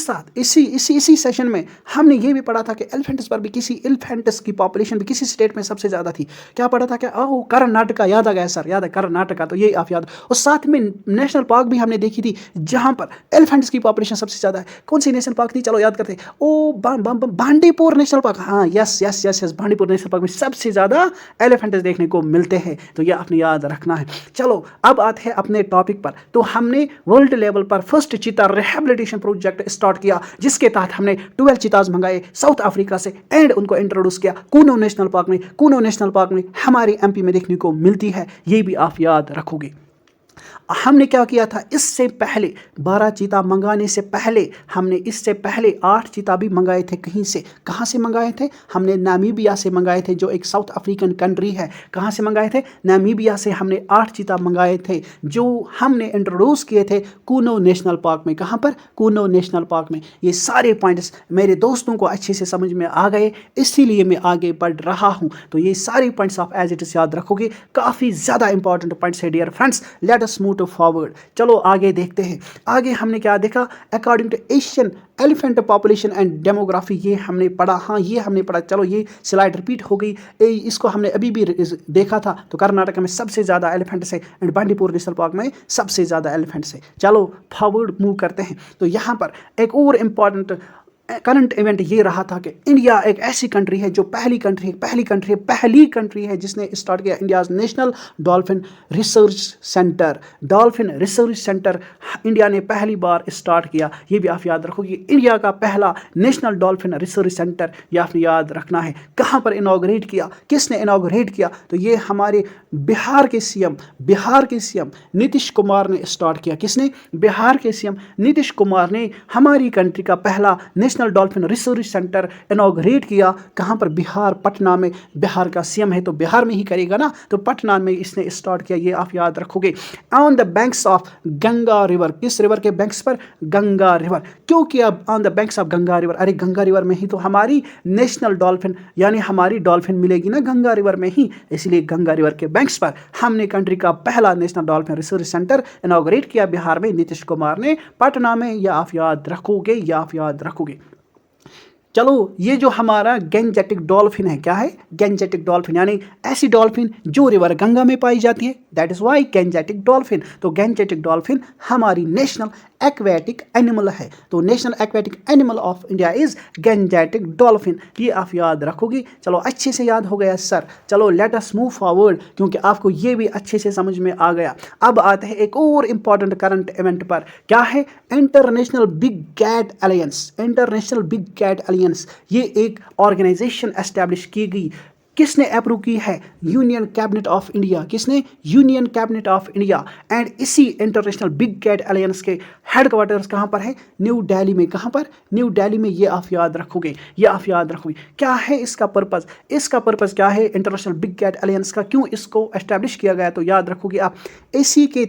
सेशन में हमने ये भी पढ़ा था कि एलिफेंट्स पर भी, किसी एलिफेंट्स की पॉपुलेशन भी किसी स्टेट में सबसे ज़्यादा थी। क्या पढ़ा था? क्या? ओह कर्नाटका, याद आ गया सर, याद है कर्नाटका। तो ये आप याद। और साथ में नेशनल पार्क भी हमने देखी थी जहाँ पर एलिफेंट्स की पॉपुलेशन सबसे ज़्यादा है। कौन सी नेशनल पार्क थी? चलो याद करते। ओ बांडीपुर नेशनल पार्क। हाँ यस, बांडीपुर नेशनल पार्क में सबसे ज़्यादा एलिफेंट्स देखने को मिलते हैं। तो ये आपने याद रखना है। चलो अब आते हैं अपने टॉपिक पर। तो हमने वर्ल्ड लेवल पर फर्स्ट चीता रिहैबिलिटेशन प्रोजेक्ट स्टार्ट किया, जिसके तहत हमने 12 चीताज मंगाए साउथ अफ्रीका से एंड उनको इंट्रोड्यूस किया कूनो नेशनल पार्क में। कूनो नेशनल पार्क में हमारी एमपी में देखने को मिलती है, ये भी आप याद रखोगे। हमने क्या किया था, इससे पहले 12 चीता मंगाने से पहले हमने इससे पहले 8 चीता भी मंगाए थे। कहीं से, कहाँ से मंगाए थे? हमने नामीबिया से मंगाए थे, जो एक साउथ अफ्रीकन कंट्री है। कहाँ से मंगाए थे? नामीबिया से हमने 8 चीता मंगाए थे, जो हमने इंट्रोड्यूस किए थे कूनो नेशनल पार्क में। कहाँ पर? कूनो नेशनल पार्क में। ये सारे पॉइंट्स मेरे दोस्तों को अच्छे से समझ में आ गए, इसीलिए मैं आगे बढ़ रहा हूँ। तो ये सारे पॉइंट्स आप एज इट इज याद रखोगे, काफ़ी ज़्यादा इंपॉर्टेंट पॉइंट्स है dear friends. Let us move to forward. चलो आगे देखते हैं। आगे हमने क्या देखा? According to Asian elephant population and demography, ये हमने पढ़ा। हाँ, ये हमने पढ़ा। चलो ये स्लाइड रिपीट हो गई, इसको हमने अभी भी देखा था। तो कर्नाटक में सबसे ज़्यादा एलिफेंट्स है एंड बांडीपुर नेशनल पार्क में सबसे ज़्यादा एलिफेंट्स है। चलो फॉरवर्ड मूव करते हैं। तो यहाँ पर एक और इम्पॉर्टेंट करंट इवेंट ये रहा था कि इंडिया एक ऐसी कंट्री है जो पहली कंट्री है जिसने स्टार्ट किया India's national dolphin research centre. Dolphin research centre India ने पहली बार स्टार्ट किया। ये भी आप याद रखोगे, इंडिया का पहला नेशनल डॉल्फिन रिसर्च सेंटर, ये आपने याद रखना है। कहाँ पर इनॉग्रेट किया? किसने इनॉग्रेट किया? तो ये हमारे बिहार के सीएम नीतीश कुमार ने स्टार्ट किया। किसने? बिहार के सीएम नीतीश कुमार ने हमारी कंट्री का पहला national dolphin research centre inaugurate किया। कहाँ पर? बिहार, पटना में। बिहार का सीएम है तो बिहार में ही करेगा ना, तो पटना में इसने स्टार्ट किया। ये आप याद रखोगे। On the banks of Ganga river, किस रिवर के बैंक्स पर? गंगा रिवर। क्यों किया on the banks of Ganga river? अरे गंगा रिवर में ही तो हमारी नेशनल डॉल्फिन यानी हमारी डॉल्फिन मिलेगी ना, गंगा रिवर में ही। इसलिए गंगा रिवर के बैंक्स पर हमने कंट्री का पहला national dolphin research centre inaugurate किया बिहार में, नीतीश कुमार ने। पटना में, यह आप याद रखोगे। चलो ये जो हमारा गैंजेटिक डॉल्फिन है, क्या है? गैंजेटिक डॉल्फिन यानी ऐसी डॉल्फिन जो रिवर गंगा में पाई जाती है, that is why Gangetic dolphin. तो गैंजेटिक डॉल्फिन हमारी नेशनल एक्वेटिक एनिमल है। तो national aquatic animal of India is Gangetic dolphin. ये आप याद रखोगे। चलो अच्छे से याद हो गया सर। चलो लेट अस मूव फॉरवर्ड, क्योंकि आपको ये भी अच्छे से समझ में आ गया। अब आते हैं एक और इंपॉर्टेंट करंट इवेंट पर। क्या है? International big cat alliance. International big cat alliance ये एक ऑर्गेनाइजेशन एस्टैब्लिश की गई। किसने अप्रूव की है? Union cabinet of India. किसने? Union cabinet of India. And इसी इंटरनेशनल बिग कैट अलायंस के हेडक्वार्टर्स कहाँ पर है? न्यू दिल्ली में। कहाँ पर? न्यू दिल्ली में। ये आप याद रखोगे। क्या है इसका पर्पस? इसका पर्पस क्या है इंटरनेशनल बिग कैट अलायंस का? क्यों इसको एस्टैब्लिश किया गया? तो याद रखोगे आप, इसी के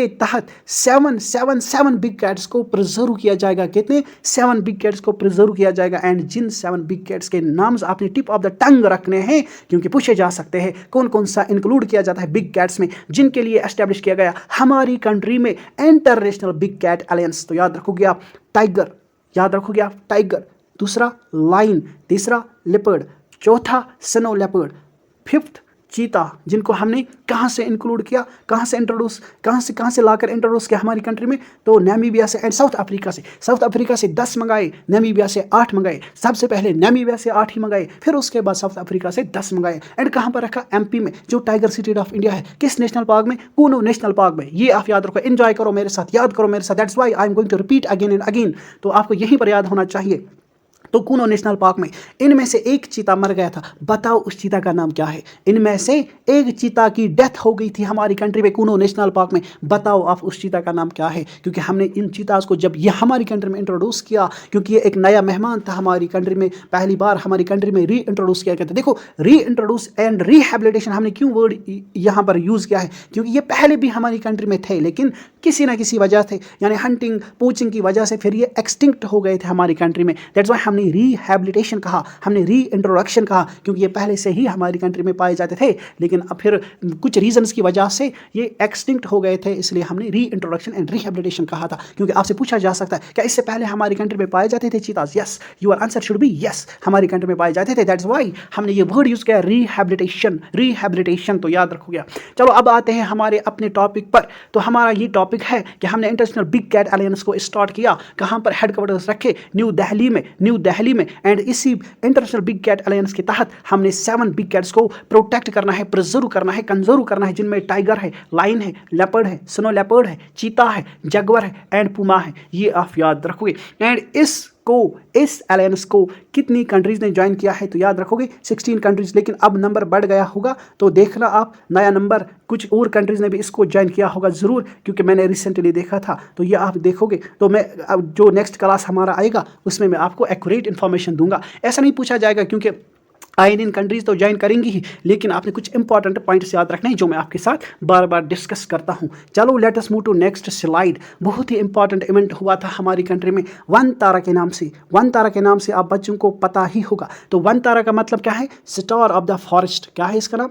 तहत 7 बिग कैट्स को प्रिजर्व किया जाएगा। कितने? 7 बिग कैट्स को प्रिजर्व किया जाएगा। एंड जिन 7 बिग कैट्स के नाम्स आपने टिप ऑफ द टंग रखने हैं, क्योंकि पूछे जा सकते हैं कौन कौन सा इंक्लूड किया जाता है बिग कैट्स में, जिनके लिए एस्टैब्लिश किया गया हमारी कंट्री में इंटरनेशनल बिग कैट अलायंस। तो याद रखोगे आप टाइगर, दूसरा लाइन, तीसरा लेपर्ड, चौथा स्नो लेपर्ड, फिफ्थ चीता, जिनको हमने कहाँ से इंक्लूड किया, कहाँ से लाकर इंट्रोड्यूस किया हमारी कंट्री में? तो नामीबिया से एंड साउथ अफ्रीका से 10 मंगाए, नामीबिया से 8 मंगाए। सबसे पहले नामीबिया से 8 ही मंगाए, फिर उसके बाद साउथ अफ्रीका से 10 मंगाए। एंड कहाँ पर रखा? एमपी में, जो टाइगर सिटी ऑफ इंडिया है। किस नेशनल पार्क में? कूनो नेशनल पार्क में। ये आप याद रखो, एंजॉय करो मेरे साथ, याद करो मेरे साथ। That's why I am going to repeat again and again. तो आपको यहीं पर याद होना चाहिए। तो कूनो नेशनल पार्क में इनमें से एक चीता मर गया था। बताओ उस चीता का नाम क्या है? इनमें से एक चीता की डेथ हो गई थी हमारी कंट्री में कूनो नेशनल पार्क में। बताओ आप उस चीता का नाम क्या है? क्योंकि हमने इन चीताज को जब ये हमारी कंट्री में इंट्रोड्यूस किया, क्योंकि ये एक नया मेहमान था हमारी कंट्री में, पहली बार हमारी कंट्री में री इंट्रोड्यूस किया गया था। देखो, री इंट्रोड्यूस एंड रिहैबिलिटेशन हमने क्यों वर्ड यहाँ पर यूज़ किया है? क्योंकि ये पहले भी हमारी कंट्री में थे, लेकिन किसी ना किसी वजह से, यानी हंटिंग पोचिंग की वजह से फिर ये एक्सटिंक्ट हो गए थे हमारी कंट्री में। दैट्स व्हाई हमने रिहैबिलिटेशन कहा, हमने री इंट्रोडक्शन कहा, क्योंकि ये पहले से ही हमारी कंट्री में पाए जाते थे, लेकिन अब फिर कुछ रीजंस की वजह से ये एक्सटिंक्ट हो गए थे, इसलिए हमने री इंट्रोडक्शन एंड रिहैबिलिटेशन कहा था। क्योंकि आपसे पूछा जा सकता है क्या इससे पहले हमारी कंट्री में पाए जाते थे cheetahs? Yes, your answer should be yes, हमारी कंट्री में पाए जाते थे। दैट्स व्हाई हमने ये वर्ड यूज किया रिहैबिलिटेशन। तो याद रखो गया। चलो अब आते हैं हमारे अपने टॉपिक पर। तो हमारा ये टॉपिक है कि हमने इंटरनेशनल बिग कैट अलायंस को स्टार्ट किया। कहाँ पर हेडक्वार्टर्स रखे? न्यू दिल्ली वैली में। एंड इसी इंटरनेशनल बिग कैट अलायंस के तहत हमने 7 बिग कैट्स को प्रोटेक्ट करना है, प्रिजर्व करना है, कंजर्व करना है, जिनमें टाइगर है, लाइन है, लेपर्ड है, स्नो लेपर्ड है, चीता है, जगवर है एंड पुमा है। ये आप याद रखोगे। एंड इस अलायंस को कितनी कंट्रीज ने ज्वाइन किया है तो याद रखोगे 16 कंट्रीज। लेकिन अब नंबर बढ़ गया होगा, तो देखना आप नया नंबर, कुछ और कंट्रीज ने भी इसको ज्वाइन किया होगा ज़रूर, क्योंकि मैंने रिसेंटली देखा था। तो ये आप देखोगे तो मैं अब जो नेक्स्ट क्लास हमारा आएगा उसमें मैं आपको एक्यूरेट इन्फॉर्मेशन दूंगा। ऐसा नहीं पूछा जाएगा क्योंकि आए दिन कंट्रीज तो ज्वाइन करेंगी ही, लेकिन आपने कुछ इंपॉर्टेंट पॉइंट्स याद रखने हैं जो मैं आपके साथ बार बार डिस्कस करता हूं। चलो let us move to next slide. बहुत ही इंपॉर्टेंट इवेंट हुआ था हमारी कंट्री में वन तारा के नाम से। वन तारा के नाम से आप बच्चों को पता ही होगा। तो वन तारा का मतलब क्या है? Star of the forest. क्या है इसका नाम?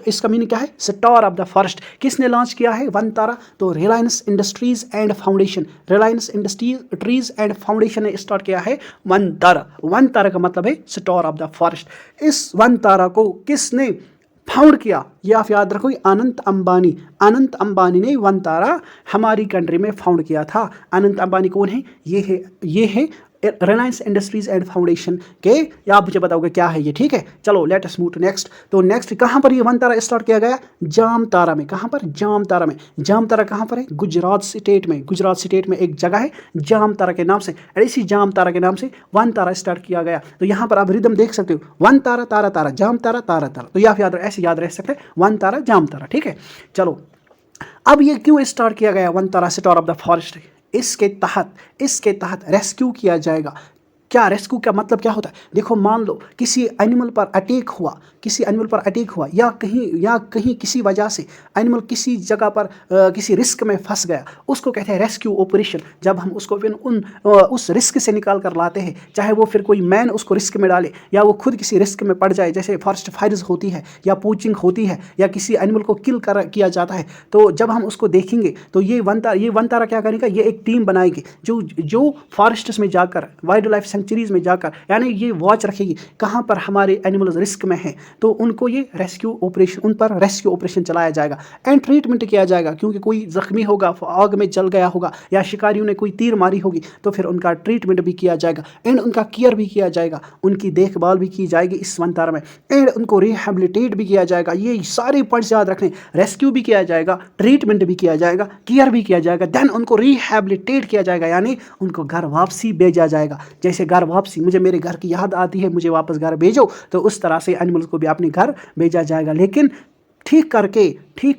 इसका मीनिंग क्या है? Star of the forest. किसने लॉन्च किया है वन तारा? तो Reliance industries and foundation, Reliance industries and foundation ने स्टार्ट किया है वन तारा। वन तारा का मतलब है स्टार ऑफ द फॉरेस्ट। इस वन तारा को किसने फाउंड किया? ये आप याद रखो, अनंत अंबानी। अनंत अंबानी ने वन तारा हमारी कंट्री में फाउंड किया था। अनंत अंबानी कौन है? ये है रिलायंस इंडस्ट्रीज एंड फाउंडेशन के। या आप मुझे बताओगे क्या है ये, ठीक है। चलो let us move to next. तो नेक्स्ट कहाँ पर ये वन तारा स्टार्ट किया गया? जामतारा में। कहाँ पर? जामतारा में। जामतारा कहाँ पर है? गुजरात स्टेट में। गुजरात स्टेट में एक जगह है जामतारा के नाम से, और इसी जामतारा के नाम से वन तारा स्टार्ट किया गया। तो यहाँ पर आप रिदम देख सकते हो, वन तारा तारा तारा, जामतारा तारा तारा। तो ये आप ऐसे याद रह सकते हैं, वन तारा जामतारा, ठीक है। चलो अब ये क्यों स्टार्ट किया गया one Tara star of the forest? इसके तहत रेस्क्यू किया जाएगा। क्या रेस्क्यू का मतलब क्या होता है? देखो मान लो किसी एनिमल पर अटैक हुआ, या कहीं किसी वजह से एनिमल किसी जगह पर किसी रिस्क में फंस गया, उसको कहते हैं रेस्क्यू ऑपरेशन। जब हम उसको फिर उस रिस्क से निकाल कर लाते हैं, चाहे वो फिर कोई मैन उसको रिस्क में डाले या वो खुद किसी रिस्क में पड़ जाए, जैसे फॉरेस्ट फायर्स होती है या पोचिंग होती है या किसी एनिमल को किल किया जाता है। तो जब हम उसको देखेंगे तो ये वन तारा क्या करेगा? ये एक टीम बनाएगी जो फॉरेस्ट्स में जाकर, वाइल्ड लाइफ सेंचुरीज में जाकर, यानी ये वॉच रखेगी कहाँ पर हमारे एनिमल्स रिस्क में हैं, तो उनको ये उन पर रेस्क्यू ऑपरेशन चलाया जाएगा। एंड ट्रीटमेंट किया जाएगा, क्योंकि कोई जख्मी होगा, आग में जल गया होगा, या शिकारियों ने कोई तीर मारी होगी, तो फिर उनका ट्रीटमेंट भी किया जाएगा एंड उनका केयर भी किया जाएगा, उनकी देखभाल भी की जाएगी इस वन तारा में, एंड उनको रिहेबिलिटेट भी किया जाएगा। ये सारे पॉइंट्स याद रखने, रेस्क्यू भी किया जाएगा, ट्रीटमेंट भी किया जाएगा, केयर भी किया जाएगा, देन उनको रिहेबिलिटेट किया जाएगा, यानी उनको घर वापसी भेजा जाएगा। जैसे घर वापसी, मुझे मेरे घर की याद आती है, मुझे वापस घर भेजो, तो उस तरह से एनिमल्स को भी अपने घर भेजा जाएगा, लेकिन ठीक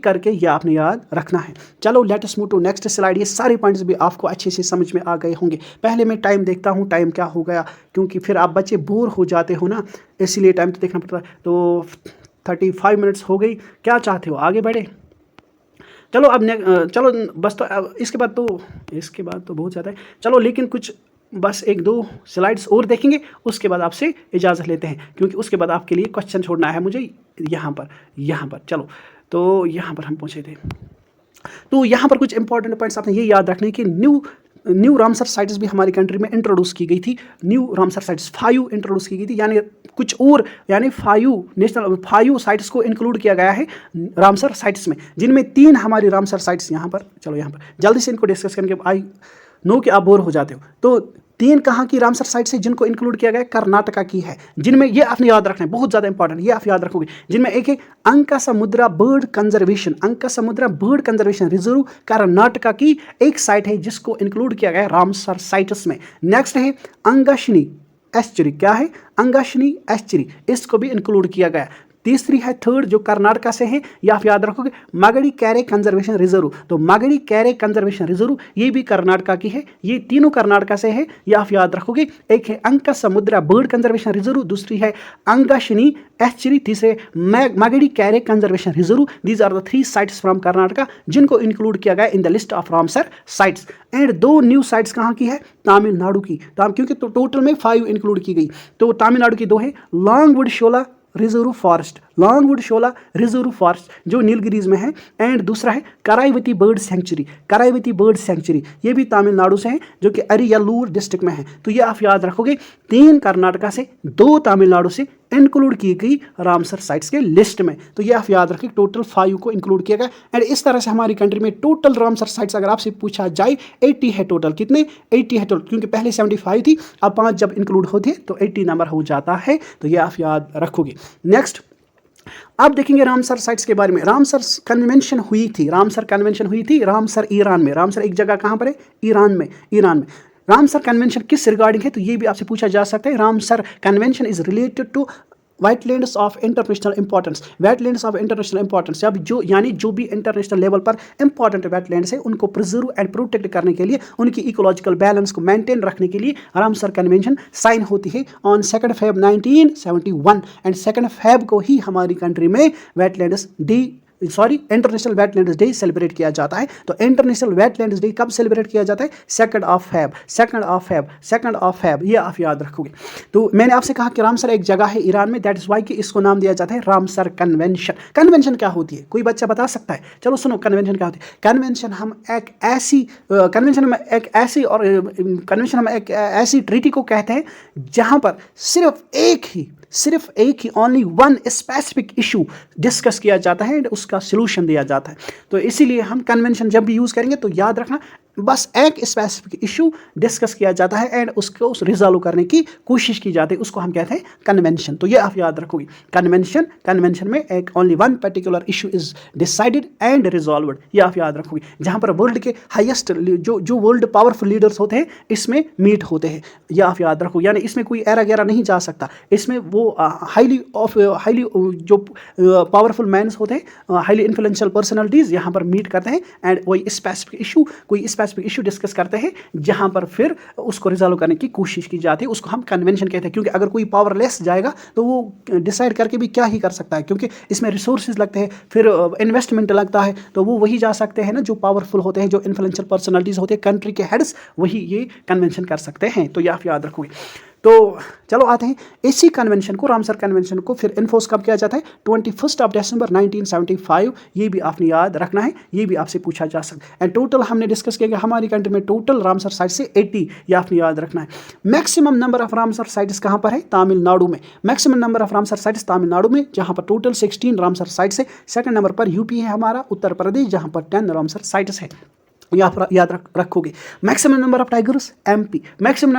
करके ये आपने याद रखना है। चलो let us move to next slide. ये सारे पॉइंट्स भी आपको अच्छे से समझ में आ गए होंगे। पहले मैं टाइम देखता हूँ, टाइम क्या हो गया, क्योंकि फिर आप बच्चे बोर हो जाते हो ना, इसलिए टाइम तो देखना पड़ता है। तो 35 मिनट्स हो गई। क्या चाहते हो, आगे बढ़े? चलो अब चलो बस, तो इसके बाद तो बहुत ज़्यादा है। चलो लेकिन कुछ बस 1-2 स्लाइड्स और देखेंगे, उसके बाद आपसे इजाज़त लेते हैं, क्योंकि उसके बाद आपके लिए क्वेश्चन छोड़ना है मुझे यहाँ पर। चलो तो यहाँ पर हम पहुँचे थे। तो यहाँ पर कुछ इंपॉर्टेंट पॉइंट्स आपने ये याद रखने कि न्यू रामसर साइट्स भी हमारी कंट्री में इंट्रोड्यूस की गई थी। न्यू रामसर साइट्स 5 इंट्रोड्यूस की गई थी, यानी कुछ और, यानी 5 साइट्स को इंक्लूड किया गया है रामसर साइट्स में, जिनमें 3 हमारी रामसर साइट्स यहाँ पर। चलो यहाँ पर जल्दी से इनको डिस्कस करके, आई नो कि आप बोर हो जाते हो। तो 3 कहाँ की रामसर साइट्स है जिनको इंक्लूड किया गया? कर्नाटका की है, जिनमें ये आपने याद रखना है, बहुत ज़्यादा इंपॉर्टेंट, ये आप याद रखोगे। जिनमें एक है अंकासमुद्रा बर्ड कंजर्वेशन रिजर्व, कर्नाटका की एक साइट है जिसको इंक्लूड किया गया है रामसर साइट्स में। नेक्स्ट है अंगाशिनी एस्चुरी। क्या है? अंगाशिनी एस्चुरी, इसको भी इंक्लूड किया गया। तीसरी है, थर्ड, जो कर्नाटका से है, ये आप याद रखोगे, मागड़ी कैरे कंजर्वेशन रिजर्व। तो मागड़ी कैरे कंजर्वेशन रिजर्व ये भी कर्नाटका की है। ये तीनों कर्नाटका से है, ये आप याद रखोगे। एक है अंकासमुद्रा बर्ड कंजर्वेशन रिजर्व, दूसरी है अंगाशिनी एस्चुरी, तीसरे Magadi Kere conservation reserve. These are the 3 sites from Karnataka जिनको इंक्लूड किया गया in the list of Ramsar sites. And 2 new sites कहाँ की है? तमिलनाडु की। क्योंकि तो टोटल में 5 इंक्लूड की गई, तो तमिलनाडु की 2 है, लॉन्गवुड शोला रिजर्व फॉरेस्ट जो नीलगिरीज में है, एंड दूसरा है कराईवती बर्ड सेंचुरी, ये भी तमिलनाडु से है, जो कि अरियलूर डिस्ट्रिक्ट में है। तो ये आप याद रखोगे, 3 कर्नाटका से, 2 तमिलनाडु से, इंक्लूड की गई रामसर साइट्स के लिस्ट में। तो ये आप याद रखें, टोटल 5 को इंक्लूड किया गया। एंड इस तरह से हमारी कंट्री में टोटल रामसर साइट्स अगर आपसे पूछा जाए 80 है टोटल। कितने? 80 है टोटल, क्योंकि पहले 75 थी, अब 5 जब इंक्लूड होती है तो 80 नंबर हो जाता है। तो ये आप याद रखोगे। नेक्स्ट आप देखेंगे रामसर साइट्स के बारे में। रामसर कन्वेंशन हुई थी, रामसर कन्वेंशन हुई थी रामसर ईरान में। रामसर एक जगह कहाँ पर है? ईरान में। रामसर कन्वेंशन किस रिगार्डिंग है? तो ये भी आपसे पूछा जा सकता है। Ramsar convention is related to wetlands of international importance. Wetlands of international importance, अब जो भी इंटरनेशनल लेवल पर इंपॉर्टेंट वेटलैंड्स है उनको प्रिजर्व एंड प्रोटेक्ट करने के लिए, उनकी इकोलॉजिकल बैलेंस को मेंटेन रखने के लिए रामसर कन्वेंशन साइन होती है ऑन 2 फेब 1971। एंड 2 फेब को ही हमारी कंट्री में इंटरनेशनल वेटलैंड्स डे सेलिब्रेट किया जाता है। तो इंटरनेशनल वेटलैंड्स डे कब सेलिब्रेट किया जाता है? 2 फेब। ये आप याद रखोगे। तो मैंने आपसे कहा कि रामसर एक जगह है ईरान में, दैट इज वाई कि इसको नाम दिया जाता है रामसर कन्वेंशन। कन्वेंशन क्या होती है? कोई बच्चा बता सकता है? चलो सुनो, कन्वेंशन क्या होती है? कन्वेंशन हम एक ऐसी ट्रीटी को कहते हैं जहां पर सिर्फ एक ही only one specific issue discuss किया जाता है एंड उसका सलूशन दिया जाता है। तो इसीलिए हम कन्वेंशन जब भी यूज़ करेंगे तो याद रखना, बस एक स्पेसिफिक इशू डिस्कस किया जाता है एंड उसको रिजॉल्व करने की कोशिश की जाती है, उसको हम कहते हैं कन्वेंशन। तो ये आप याद रखोगे। कन्वेंशन में एक only one particular issue is decided and resolved. ये आप याद रखोगे। जहाँ पर वर्ल्ड के हाईएस्ट जो वर्ल्ड पावरफुल लीडर्स होते हैं इसमें मीट होते हैं। ये आप याद रखो, यानी इसमें कोई एरा गैरा नहीं जा सकता। इसमें वो हाईली जो पावरफुल मैन्स होते हैं, हाईली इन्फ्लुएंशियल पर्सनैलिटीज़ यहाँ पर मीट करते हैं एंड कोई स्पेसिफिक इशू डिस्कस करते हैं जहाँ पर फिर उसको रिजॉल्व करने की कोशिश की जाती है। उसको हम कन्वेंशन कहते हैं। क्योंकि अगर कोई पावरलेस जाएगा तो वो डिसाइड करके भी क्या ही कर सकता है, क्योंकि इसमें रिसोर्सेज लगते हैं, फिर इन्वेस्टमेंट लगता है। तो वो वही जा सकते हैं ना जो पावरफुल होते हैं, जो इन्फ्लुएंशियल पर्सनैलिटीज़ होते हैं, कंट्री के हेड्स, वही ये कन्वेंशन कर सकते हैं। तो ये आप याद रखोगे। तो चलो आते हैं इसी कन्वेंशन को, रामसर कन्वेंशन को फिर इन्फोर्स कब किया जाता है? 21 दिसंबर 1975। ये भी आपने याद रखना है, ये भी आपसे पूछा जा सकता है। एंड टोटल हमने डिस्कस किया कि हमारी कंट्री में टोटल रामसर साइट से 80, ये आपने याद रखना है। Maximum number of Ramsar sites कहाँ पर है? तमिलनाडु में। Maximum number of Ramsar sites Tamil Nadu में, जहाँ पर टोटल 16 रामसर साइट्स है। सेकंड नंबर पर यूपी है हमारा, उत्तर प्रदेश, जहाँ पर 10 रामसर साइट्स है। याद रखोगे। Maximum number of tigers MP, maximum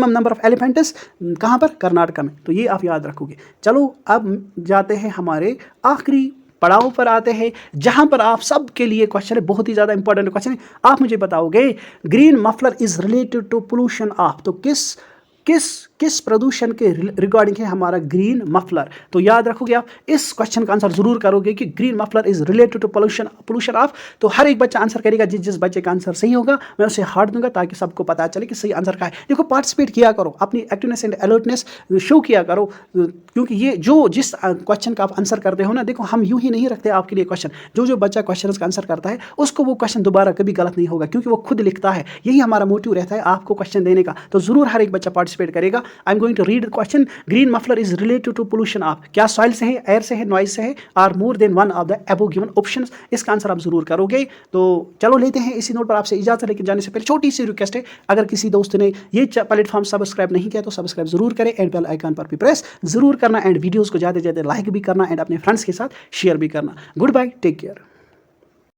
number of elephants कहाँ पर? कर्नाटका में। तो ये आप याद रखोगे। चलो अब जाते हैं हमारे आखिरी पड़ाव पर आते हैं, जहां पर आप सबके लिए क्वेश्चन है, बहुत ही ज़्यादा इंपॉर्टेंट क्वेश्चन है। आप मुझे बताओगे green muffler is related to pollution of, तो किस प्रदूषण के रिगार्डिंग है हमारा ग्रीन मफलर? तो याद रखोगे आप, इस क्वेश्चन का आंसर जरूर करोगे कि green muffler is related to pollution of. तो हर एक बच्चा आंसर करेगा, जिस बच्चे का आंसर सही होगा मैं उसे हार्ट दूंगा ताकि सबको पता चले कि सही आंसर का है। देखो, पार्टिसिपेट किया करो, अपनी एक्टिवनेस एंड अलर्टनेस शो किया करो, क्योंकि ये जिस क्वेश्चन का आप आंसर करते हो ना, देखो हम यूं ही नहीं रखते आपके लिए क्वेश्चन। जो बच्चा क्वेश्चन का आंसर करता है उसको वो क्वेश्चन दोबारा कभी गलत नहीं होगा, क्योंकि वो खुद लिखता है। यही हमारा मोटिव रहता है आपको क्वेश्चन देने का। तो जरूर हर एक बच्चा पार्टिसिपेट करेगा। I am going to read the question. Green muffler is related to pollution of, क्या सॉइल से है, एयर से है, नॉइज से है, or more than one of the above given options? इसका आंसर आप जरूर करोगे। तो चलो लेते हैं इसी नोट पर आपसे इजाजत, लेकिन जाने से पहले छोटी सी रिक्वेस्ट है, अगर किसी दोस्त ने ये प्लेटफॉर्म सब्सक्राइब नहीं किया तो सब्सक्राइब जरूर करें एंड बेल आइकन पर भी प्रेस जरूर करना एंड वीडियोस को ज़्यादा से ज़्यादा लाइक भी करना एंड अपने फ्रेंड्स के साथ शेयर भी करना। Goodbye, take care.